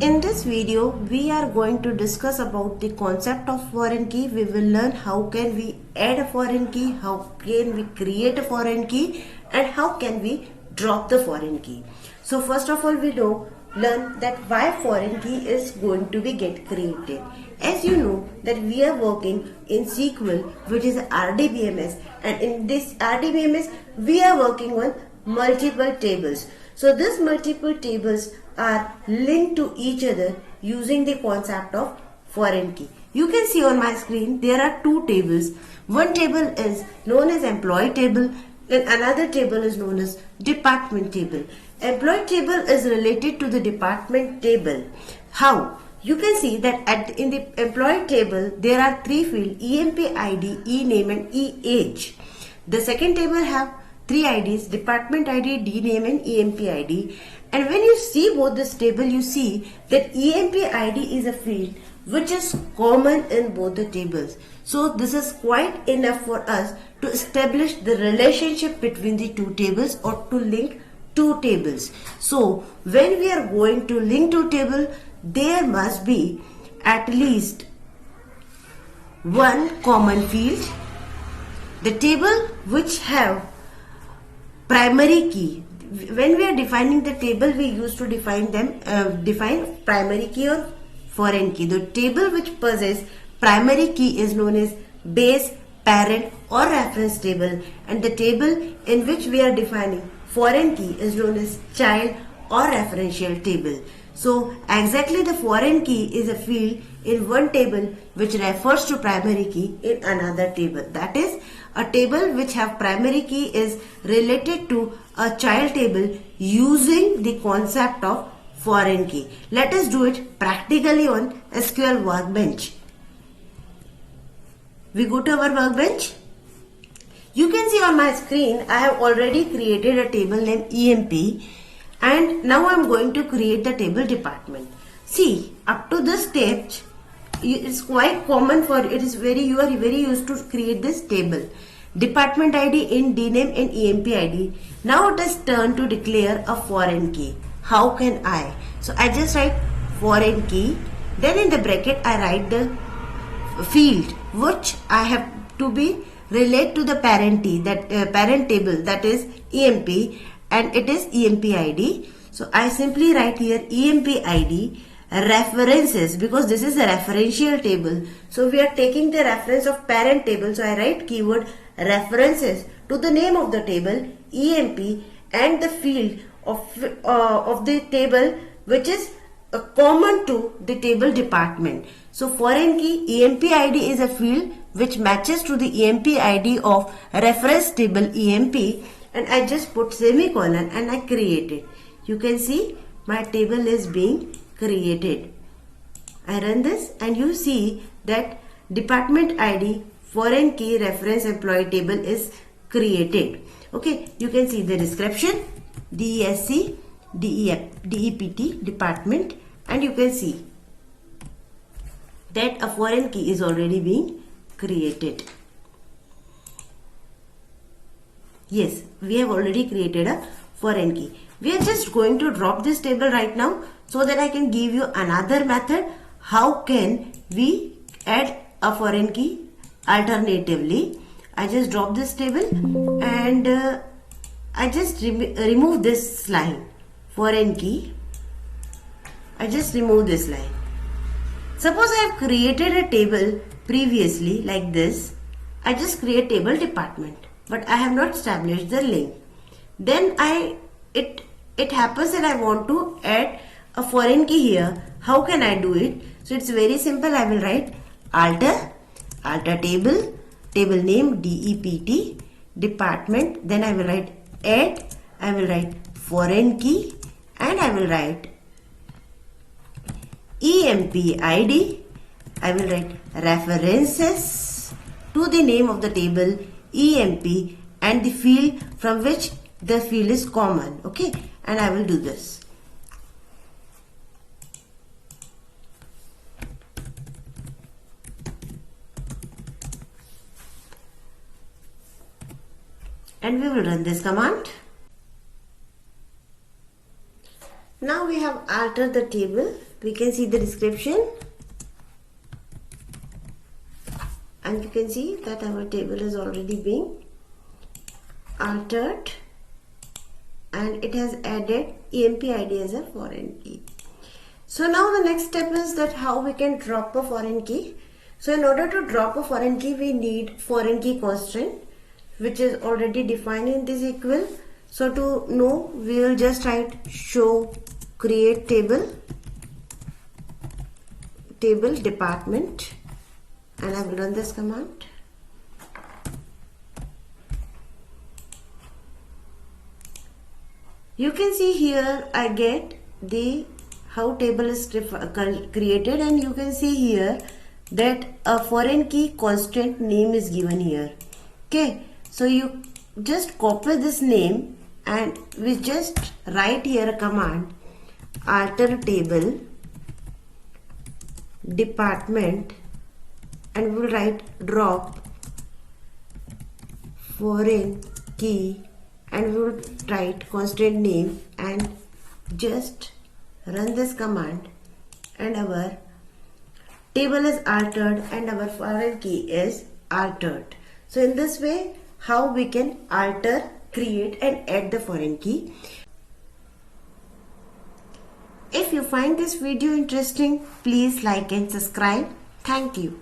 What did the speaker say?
In this video, we are going to discuss about the concept of foreign key. We will learn how can we add a foreign key, how can we create a foreign key, and how can we drop the foreign key. So first of all, we learn that why foreign key is going to be get created. As you know that we are working in SQL, which is RDBMS, and in this RDBMS we are working on multiple tables. So these multiple tables are linked to each other using the concept of foreign key. You can see on my screen there are two tables. One table is known as employee table and another table is known as department table. Employee table is related to the department table. How? You can see that in the employee table there are three fields: EMP ID, eName and eAge. The second table have three IDs: department ID, DName and EMP ID. And when you see both this table, you see that EMP ID is a field which is common in both the tables. So this is quite enough for us to establish the relationship between the two tables or to link two tables. So when we are going to link two tables, there must be at least one common field. The table which have primary key. When we are defining the table, we used to define primary key or foreign key. The table which possesses primary key is known as base, parent or reference table, and the table in which we are defining foreign key is known as child or referential table. So exactly the foreign key is a field in one table which refers to primary key in another table. That is, a table which have primary key is related to a child table using the concept of foreign key. Let us do it practically on SQL Workbench. We go to our workbench. You can see on my screen I have already created a table named EMP, and now I am going to create the table department. See, up to this stage it's quite common for you are very used to create this table: department ID, in DName and EMP ID. Now it is turn to declare a foreign key. How can I? So I just write foreign key, then in the bracket I write the field which I have to be relate to the parent table, that is EMP, and it is EMP ID. So I simply write here EMP ID references, because this is a referential table. So we are taking the reference of parent table. So I write keyword references to the name of the table EMP and the field of the table which is common to the table department. So foreign key EMP ID is a field which matches to the EMP ID of reference table EMP, and I just put semicolon and I create it. You can see my table is being created. I run this and you see that department ID, foreign key, reference, employee table is created. Okay, you can see the description DESC, DEPT, department, and you can see that a foreign key is already being created. Yes, we have already created a foreign key. We are just going to drop this table right now so that I can give you another method how can we add a foreign key alternatively. I just drop this table and I just remove this line foreign key. I just remove this line. Suppose I have created a table previously like this. I just create table department, but I have not established the link. Then it happens that I want to add a foreign key here. How can I do it? So it's very simple. I will write alter table name DEPT, department, then I will write add, I will write foreign key, and I will write EMP ID, I will write references to the name of the table EMP and the field from which the field is common. Okay, and I will do this. And we will run this command. Now we have altered the table. We can see the description. And you can see that our table is already being altered. And it has added EMP ID as a foreign key. So now the next step is that how we can drop a foreign key. So in order to drop a foreign key, we need foreign key constant, which is already defined in this equal. So to know, we will just write show create table department, and I will run this command. You can see here I get the how table is created, and you can see here that a foreign key constant name is given here. Okay, so you just copy this name and we just write here a command alter table department, and we will write drop foreign key, and we will write constant name and just run this command, and our table is altered and our foreign key is altered. So in this way, how we can alter, create and add the foreign key. If you find this video interesting, please like and subscribe. Thank you.